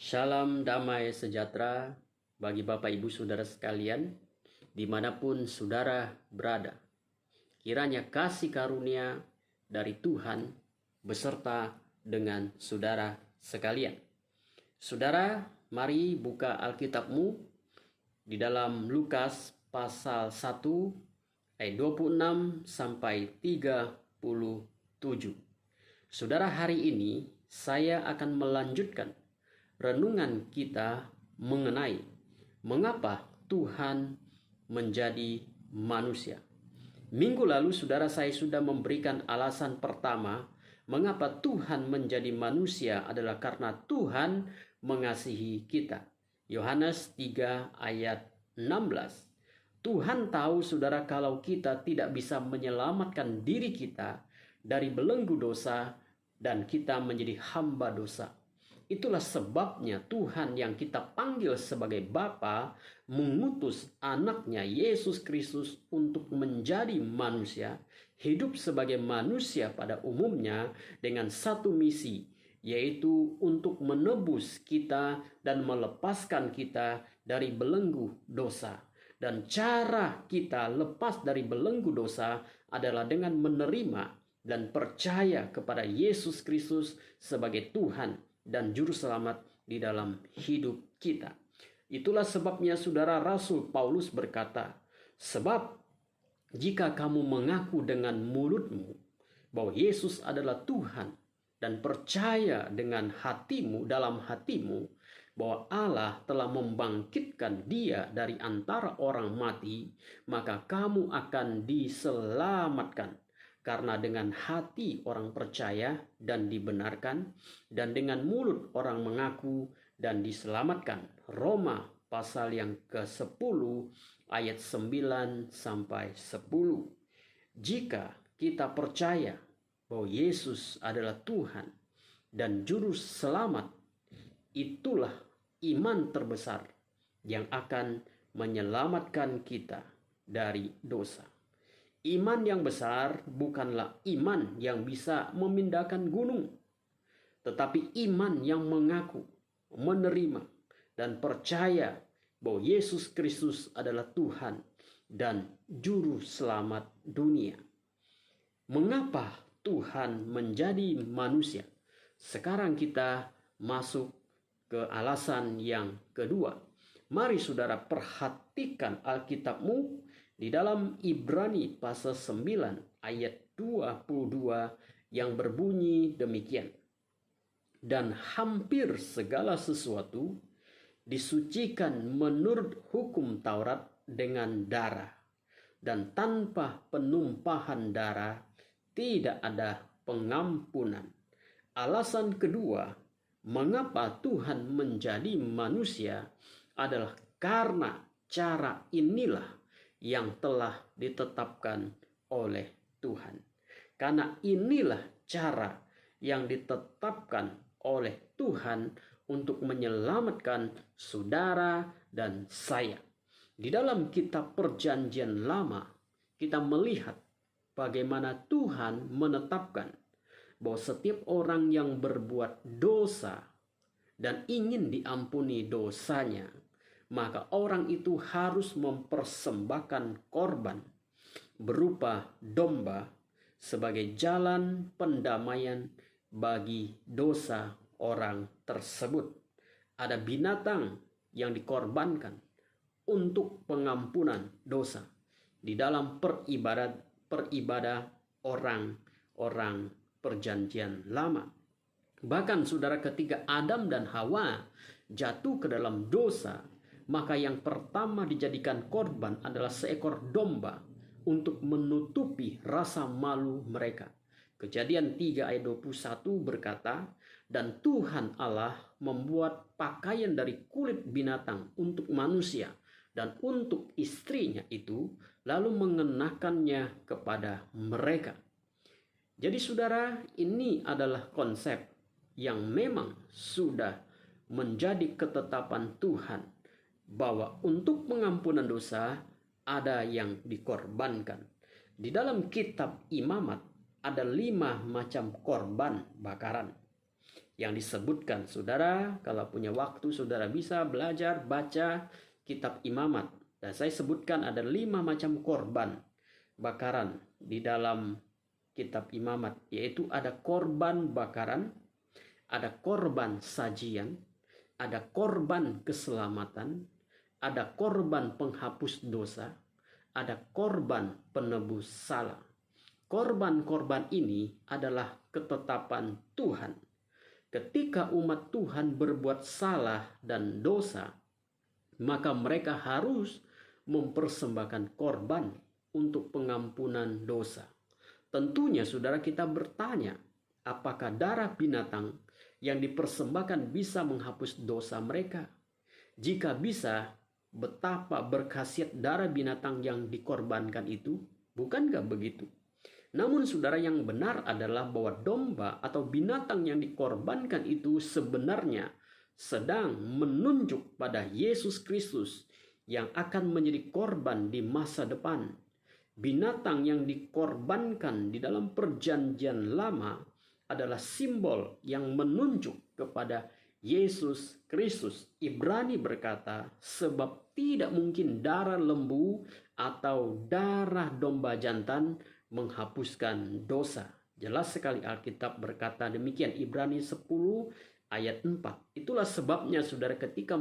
Salam damai sejahtera bagi Bapak Ibu Saudara sekalian, dimanapun saudara berada. Kiranya kasih karunia dari Tuhan beserta dengan saudara sekalian. Saudara, mari buka Alkitabmu di dalam Lukas pasal 1 ayat 26 sampai 37. Saudara, hari ini saya akan melanjutkan renungan kita mengenai mengapa Tuhan menjadi manusia. Minggu lalu saudara, saya sudah memberikan alasan pertama mengapa Tuhan menjadi manusia adalah karena Tuhan mengasihi kita. Yohanes 3 ayat 16. Tuhan tahu saudara kalau kita tidak bisa menyelamatkan diri kita dari belenggu dosa dan kita menjadi hamba dosa. Itulah sebabnya Tuhan yang kita panggil sebagai Bapa mengutus anaknya Yesus Kristus untuk menjadi manusia, hidup sebagai manusia pada umumnya dengan satu misi, yaitu untuk menebus kita dan melepaskan kita dari belenggu dosa. Dan cara kita lepas dari belenggu dosa adalah dengan menerima dan percaya kepada Yesus Kristus sebagai Tuhan dan juru selamat di dalam hidup kita. Itulah sebabnya saudara, Rasul Paulus berkata, sebab jika kamu mengaku dengan mulutmu bahwa Yesus adalah Tuhan dan percaya dengan hatimu dalam hatimu bahwa Allah telah membangkitkan dia dari antara orang mati, maka kamu akan diselamatkan. Karena dengan hati orang percaya dan dibenarkan, dan dengan mulut orang mengaku dan diselamatkan. Roma pasal yang ke-10 ayat 9 sampai 10. Jika kita percaya bahwa Yesus adalah Tuhan dan juru selamat, itulah iman terbesar yang akan menyelamatkan kita dari dosa. Iman yang besar bukanlah iman yang bisa memindahkan gunung, tetapi iman yang mengaku, menerima, dan percaya bahwa Yesus Kristus adalah Tuhan dan Juru Selamat dunia. Mengapa Tuhan menjadi manusia? Sekarang kita masuk ke alasan yang kedua. Mari saudara perhatikan Alkitabmu di dalam Ibrani pasal 9 ayat 22 yang berbunyi demikian. Dan hampir segala sesuatu disucikan menurut hukum Taurat dengan darah. Dan tanpa penumpahan darah tidak ada pengampunan. Alasan kedua, mengapa Tuhan menjadi manusia adalah karena cara inilah yang telah ditetapkan oleh Tuhan. Karena inilah cara yang ditetapkan oleh Tuhan untuk menyelamatkan saudara dan saya. Di dalam kitab Perjanjian Lama, kita melihat bagaimana Tuhan menetapkan bahwa setiap orang yang berbuat dosa dan ingin diampuni dosanya, maka orang itu harus mempersembahkan korban berupa domba sebagai jalan pendamaian bagi dosa orang tersebut. Ada binatang yang dikorbankan untuk pengampunan dosa di dalam peribadah orang Perjanjian Lama. Bahkan saudara, ketika Adam dan Hawa jatuh ke dalam dosa, maka yang pertama dijadikan korban adalah seekor domba untuk menutupi rasa malu mereka. Kejadian 3 ayat 21 berkata, dan Tuhan Allah membuat pakaian dari kulit binatang untuk manusia dan untuk istrinya itu, lalu mengenakannya kepada mereka. Jadi saudara, ini adalah konsep yang memang sudah menjadi ketetapan Tuhan, bahwa untuk pengampunan dosa ada yang dikorbankan. Di dalam kitab Imamat ada 5 macam korban bakaran. yang disebutkan. Saudara, kalau punya waktu, saudara bisa belajar baca kitab Imamat. Dan saya sebutkan ada 5 macam korban bakaran di dalam kitab Imamat, yaitu ada korban bakaran, ada korban sajian, ada korban keselamatan, ada korban penghapus dosa, ada korban penebus salah. Korban-korban ini adalah ketetapan Tuhan. Ketika umat Tuhan berbuat salah dan dosa, maka mereka harus mempersembahkan korban untuk pengampunan dosa. Tentunya saudara kita bertanya, apakah darah binatang yang dipersembahkan bisa menghapus dosa mereka? Jika bisa, betapa berkhasiat darah binatang yang dikorbankan itu? Bukankah begitu? Namun saudara, yang benar adalah bahwa domba atau binatang yang dikorbankan itu sebenarnya sedang menunjuk pada Yesus Kristus yang akan menjadi korban di masa depan. Binatang yang dikorbankan di dalam perjanjian lama adalah simbol yang menunjuk kepada Yesus Kristus. Ibrani berkata, sebab tidak mungkin darah lembu atau darah domba jantan menghapuskan dosa. Jelas sekali Alkitab berkata demikian, Ibrani 10 ayat 4. Itulah sebabnya saudara, ketika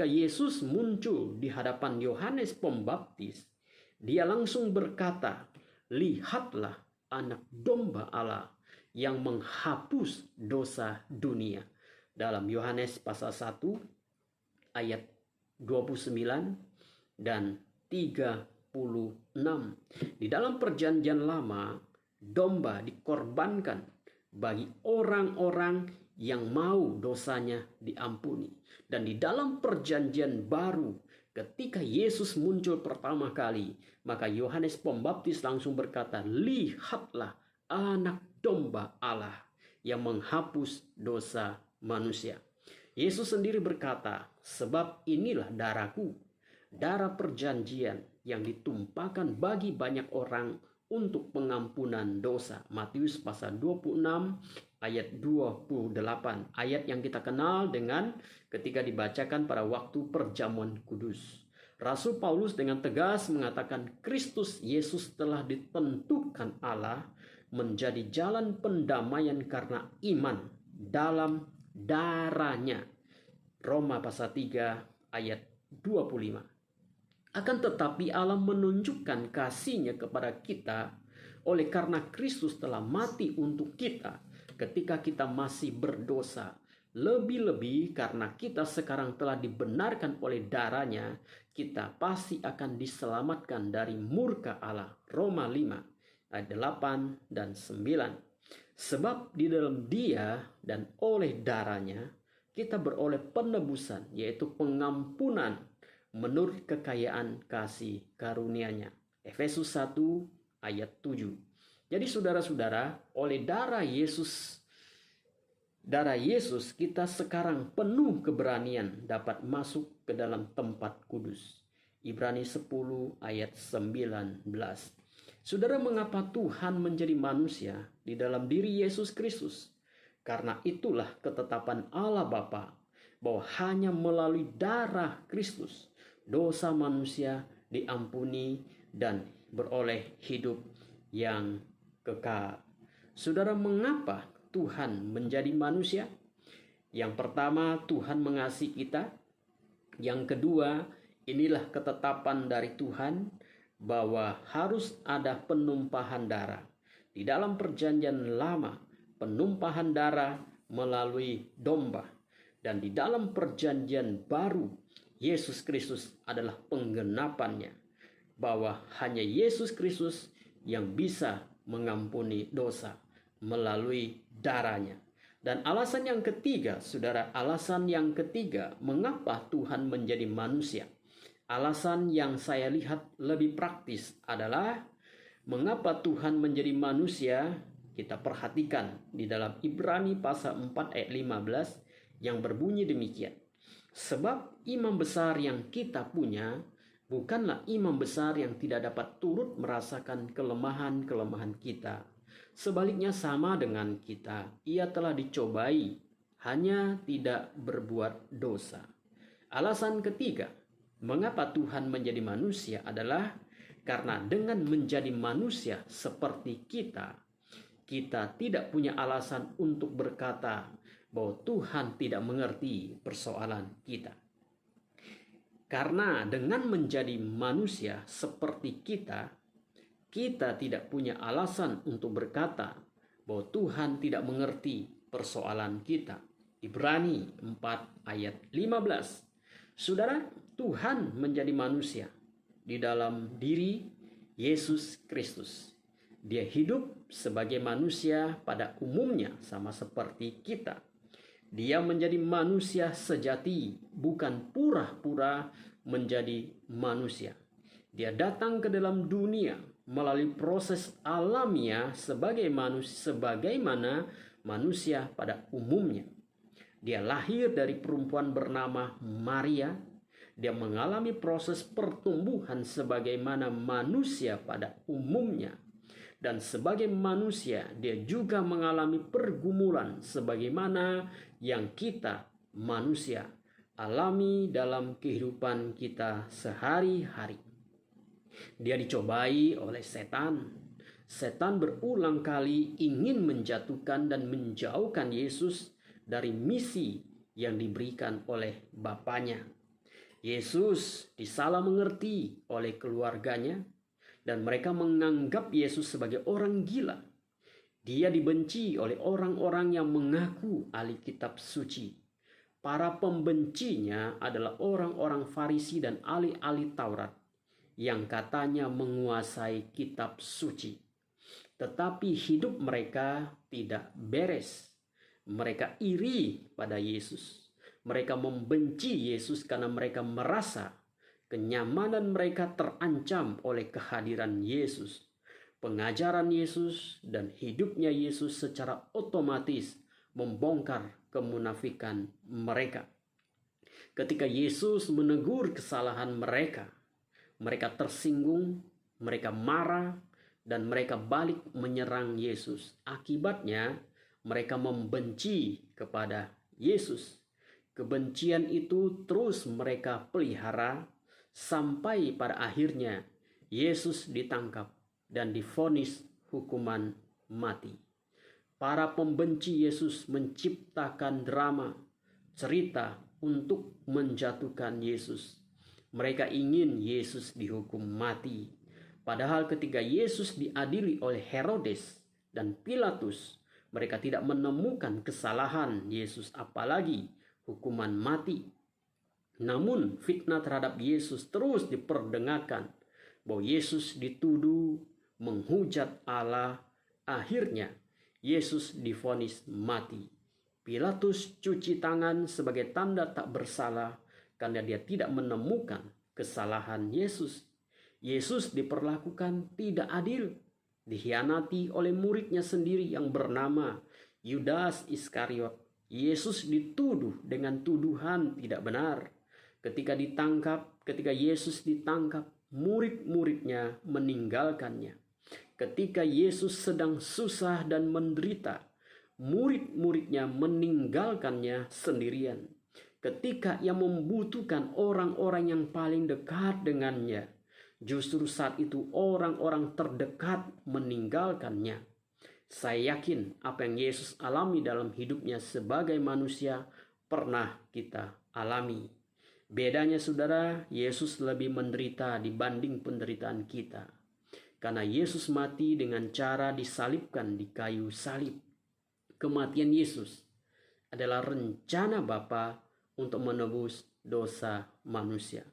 Yesus muncul di hadapan Yohanes Pembaptis, dia langsung berkata, lihatlah anak domba Allah yang menghapus dosa dunia. Dalam Yohanes pasal 1 ayat 29 dan 36. Di dalam perjanjian lama, domba dikorbankan bagi orang-orang yang mau dosanya diampuni. Dan di dalam perjanjian baru, ketika Yesus muncul pertama kali, maka Yohanes Pembaptis langsung berkata, lihatlah anak domba Allah yang menghapus dosa manusia. Yesus sendiri berkata, sebab inilah darahku, darah perjanjian yang ditumpahkan bagi banyak orang untuk pengampunan dosa. Matius pasal 26 ayat 28. Ayat yang kita kenal dengan ketika dibacakan pada waktu perjamuan kudus. Rasul Paulus dengan tegas mengatakan Kristus Yesus telah ditentukan Allah menjadi jalan pendamaian karena iman dalam darahnya. Roma pasal 3 ayat 25. Akan tetapi Allah menunjukkan kasih-Nya kepada kita oleh karena Kristus telah mati untuk kita ketika kita masih berdosa. Lebih-lebih karena kita sekarang telah dibenarkan oleh darah-Nya, kita pasti akan diselamatkan dari murka Allah. Roma 5 ayat 8 dan 9. Sebab di dalam Dia dan oleh darah-Nya kita beroleh penebusan, yaitu pengampunan menurut kekayaan kasih karunia-Nya. Efesus 1 ayat 7. Jadi saudara-saudara, oleh darah Yesus kita sekarang penuh keberanian dapat masuk ke dalam tempat kudus. Ibrani 10 ayat 19. Saudara, mengapa Tuhan menjadi manusia di dalam diri Yesus Kristus? Karena itulah ketetapan Allah Bapa bahwa hanya melalui darah Kristus dosa manusia diampuni dan beroleh hidup yang kekal. Saudara, mengapa Tuhan menjadi manusia? Yang pertama, Tuhan mengasihi kita. Yang kedua, inilah ketetapan dari Tuhan bahwa harus ada penumpahan darah. Di dalam perjanjian lama, penumpahan darah melalui domba. Dan di dalam perjanjian baru, Yesus Kristus adalah penggenapannya, bahwa hanya Yesus Kristus yang bisa mengampuni dosa melalui darahnya. Dan alasan yang ketiga, saudara, alasan yang ketiga mengapa Tuhan menjadi manusia. Alasan yang saya lihat lebih praktis adalah mengapa Tuhan menjadi manusia. Kita perhatikan di dalam Ibrani pasal 4 ayat 15 yang berbunyi demikian. Sebab imam besar yang kita punya bukanlah imam besar yang tidak dapat turut merasakan kelemahan-kelemahan kita, Sebaliknya sama dengan kita, ia telah dicobai, hanya tidak berbuat dosa. Alasan ketiga, mengapa Tuhan menjadi manusia adalah karena dengan menjadi manusia seperti kita tidak punya alasan untuk berkata bahwa Tuhan tidak mengerti persoalan kita. Karena dengan menjadi manusia seperti kita tidak punya alasan untuk berkata bahwa Tuhan tidak mengerti persoalan kita. Ibrani 4 ayat 15. Saudara, Tuhan menjadi manusia di dalam diri Yesus Kristus. Dia hidup sebagai manusia pada umumnya sama seperti kita. Dia menjadi manusia sejati, bukan pura-pura menjadi manusia. Dia datang ke dalam dunia melalui proses alamiah sebagaimana manusia pada umumnya. Dia lahir dari perempuan bernama Maria. Dia mengalami proses pertumbuhan sebagaimana manusia pada umumnya. Dan sebagai manusia, dia juga mengalami pergumulan sebagaimana yang kita manusia alami dalam kehidupan kita sehari-hari. Dia dicobai oleh setan. Setan berulang kali ingin menjatuhkan dan menjauhkan Yesus dari misi yang diberikan oleh Bapanya. Yesus disalah mengerti oleh keluarganya dan mereka menganggap Yesus sebagai orang gila. Dia dibenci oleh orang-orang yang mengaku ahli kitab suci. Para pembencinya adalah orang-orang Farisi dan ahli-ahli Taurat yang katanya menguasai kitab suci. Tetapi hidup mereka tidak beres. Mereka iri pada Yesus. Mereka membenci Yesus karena mereka merasa kenyamanan mereka terancam oleh kehadiran Yesus. Pengajaran Yesus dan hidupnya Yesus secara otomatis membongkar kemunafikan mereka. Ketika Yesus menegur kesalahan mereka, mereka tersinggung, mereka marah, dan mereka balik menyerang Yesus. Akibatnya, mereka membenci kepada Yesus. Kebencian itu terus mereka pelihara sampai pada akhirnya Yesus ditangkap dan divonis hukuman mati. Para pembenci Yesus menciptakan drama, cerita untuk menjatuhkan Yesus. Mereka ingin Yesus dihukum mati. Padahal ketika Yesus diadili oleh Herodes dan Pilatus, mereka tidak menemukan kesalahan Yesus, apalagi hukuman mati. Namun fitnah terhadap Yesus terus diperdengarkan, bahwa Yesus dituduh menghujat Allah. Akhirnya Yesus divonis mati. Pilatus cuci tangan sebagai tanda tak bersalah karena dia tidak menemukan kesalahan Yesus. Yesus diperlakukan tidak adil, dikhianati oleh muridnya sendiri yang bernama Yudas Iskariot. Yesus dituduh dengan tuduhan tidak benar. Ketika Yesus ditangkap, murid-muridnya meninggalkannya. Ketika Yesus sedang susah dan menderita, murid-muridnya meninggalkannya sendirian. Ketika ia membutuhkan orang-orang yang paling dekat dengannya, justru saat itu orang-orang terdekat meninggalkannya. Saya yakin apa yang Yesus alami dalam hidupnya sebagai manusia pernah kita alami. Bedanya saudara, Yesus lebih menderita dibanding penderitaan kita. Karena Yesus mati dengan cara disalibkan di kayu salib. Kematian Yesus adalah rencana Bapa untuk menebus dosa manusia.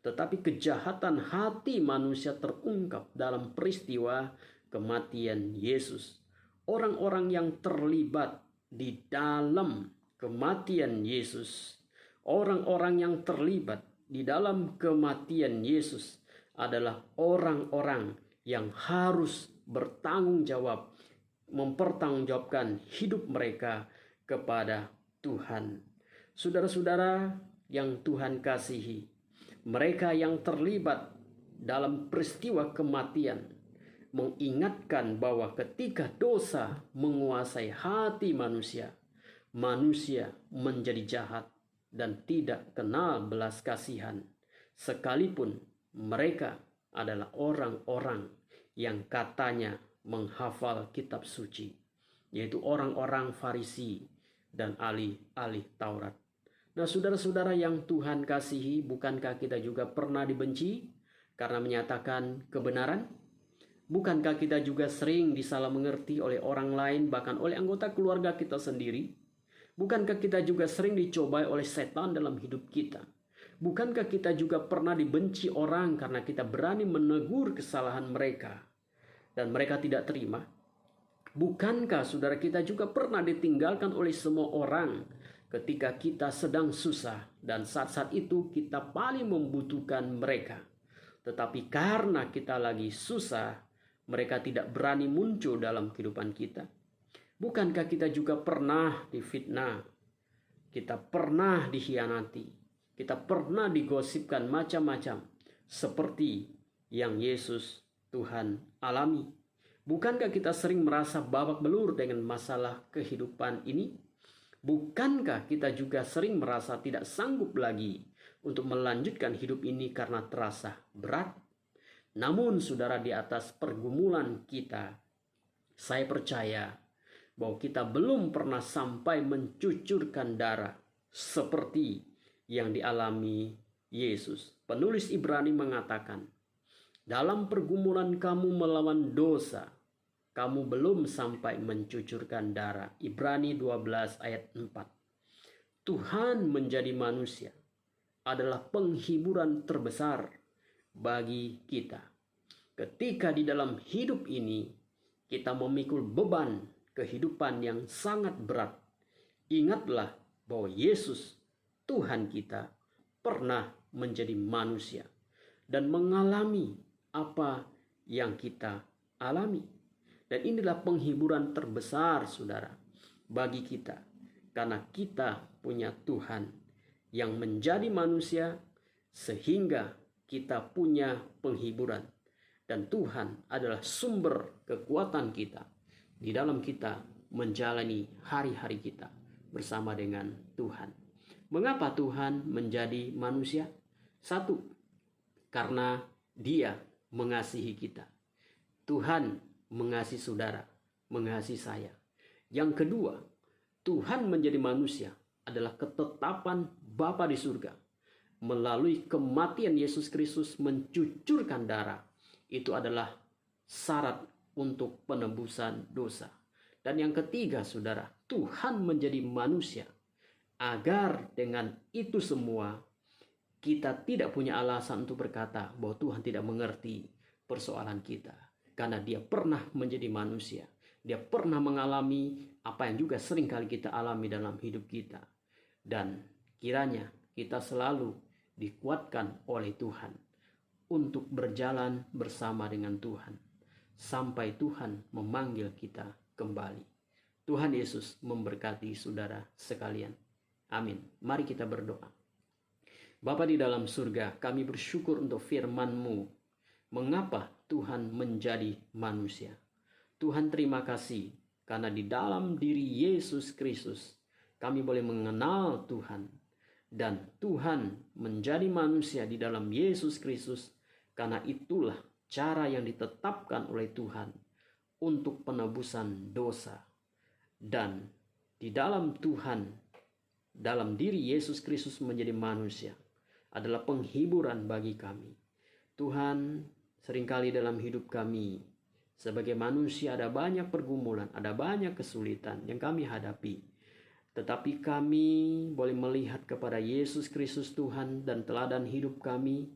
Tetapi kejahatan hati manusia terungkap dalam peristiwa kematian Yesus. Orang-orang yang terlibat di dalam kematian Yesus, orang-orang yang terlibat di dalam kematian Yesus adalah orang-orang yang harus bertanggung jawab, mempertanggungjawabkan hidup mereka kepada Tuhan. Saudara-saudara yang Tuhan kasihi, mereka yang terlibat dalam peristiwa kematian mengingatkan bahwa ketika dosa menguasai hati manusia, manusia menjadi jahat dan tidak kenal belas kasihan, sekalipun mereka adalah orang-orang yang katanya menghafal kitab suci, yaitu orang-orang Farisi dan ahli-ahli Taurat. Nah, saudara-saudara yang Tuhan kasihi, bukankah kita juga pernah dibenci karena menyatakan kebenaran? Bukankah kita juga sering disalah mengerti oleh orang lain, bahkan oleh anggota keluarga kita sendiri? Bukankah kita juga sering dicobai oleh setan dalam hidup kita? Bukankah kita juga pernah dibenci orang karena kita berani menegur kesalahan mereka dan mereka tidak terima? Bukankah saudara kita juga pernah ditinggalkan oleh semua orang ketika kita sedang susah dan saat-saat itu kita paling membutuhkan mereka? Tetapi karena kita lagi susah, mereka tidak berani muncul dalam kehidupan kita. Bukankah kita juga pernah difitnah? Kita pernah dikhianati. Kita pernah digosipkan macam-macam seperti yang Yesus Tuhan alami. Bukankah kita sering merasa babak belur dengan masalah kehidupan ini? Bukankah kita juga sering merasa tidak sanggup lagi untuk melanjutkan hidup ini karena terasa berat? Namun saudara, di atas pergumulan kita, saya percaya bahwa kita belum pernah sampai mencucurkan darah seperti yang dialami Yesus. Penulis Ibrani mengatakan, dalam pergumulan kamu melawan dosa, kamu belum sampai mencucurkan darah. Ibrani 12 ayat 4. Tuhan menjadi manusia adalah penghiburan terbesar bagi kita. Ketika di dalam hidup ini kita memikul beban kehidupan yang sangat berat, ingatlah bahwa Yesus Tuhan kita pernah menjadi manusia dan mengalami apa yang kita alami. Dan inilah penghiburan terbesar saudara bagi kita, karena kita punya Tuhan yang menjadi manusia sehingga kita punya penghiburan. Dan Tuhan adalah sumber kekuatan kita di dalam kita menjalani hari-hari kita bersama dengan Tuhan. Mengapa Tuhan menjadi manusia? Satu, karena Dia mengasihi kita. Tuhan mengasihi saudara, mengasihi saya. Yang kedua, Tuhan menjadi manusia adalah ketetapan Bapa di surga. Melalui kematian Yesus Kristus mencucurkan darah, itu adalah syarat untuk penebusan dosa. Dan yang ketiga saudara, Tuhan menjadi manusia agar dengan itu semua kita tidak punya alasan untuk berkata bahwa Tuhan tidak mengerti persoalan kita. Karena Dia pernah menjadi manusia. Dia pernah mengalami apa yang juga sering kali kita alami dalam hidup kita. Dan kiranya kita selalu dikuatkan oleh Tuhan untuk berjalan bersama dengan Tuhan sampai Tuhan memanggil kita kembali. Tuhan Yesus memberkati saudara sekalian. Amin. Mari kita berdoa. Bapa di dalam surga, kami bersyukur untuk firman-Mu. Mengapa Tuhan menjadi manusia? Tuhan, terima kasih karena di dalam diri Yesus Kristus kami boleh mengenal Tuhan. Dan Tuhan menjadi manusia di dalam Yesus Kristus, karena itulah cara yang ditetapkan oleh Tuhan untuk penebusan dosa. Dan di dalam Tuhan, dalam diri Yesus Kristus menjadi manusia adalah penghiburan bagi kami. Tuhan, seringkali dalam hidup kami sebagai manusia ada banyak pergumulan, ada banyak kesulitan yang kami hadapi. Tetapi kami boleh melihat kepada Yesus Kristus Tuhan dan teladan hidup kami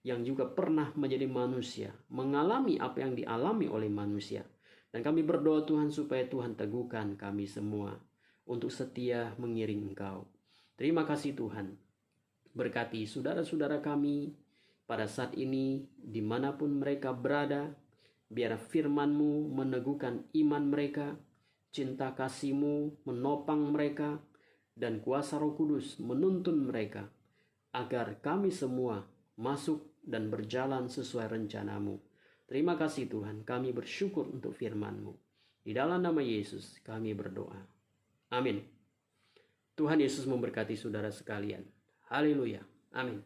yang juga pernah menjadi manusia, mengalami apa yang dialami oleh manusia. Dan kami berdoa Tuhan supaya Tuhan teguhkan kami semua untuk setia mengiring Engkau. Terima kasih Tuhan. Berkati saudara-saudara kami pada saat ini dimanapun mereka berada. Biar firman-Mu meneguhkan iman mereka, cinta kasih-Mu menopang mereka, dan kuasa Roh Kudus menuntun mereka, agar kami semua masuk dan berjalan sesuai rencana-Mu. Terima kasih Tuhan, kami bersyukur untuk firman-Mu. Di dalam nama Yesus kami berdoa. Amin. Tuhan Yesus memberkati saudara sekalian. Haleluya. Amin.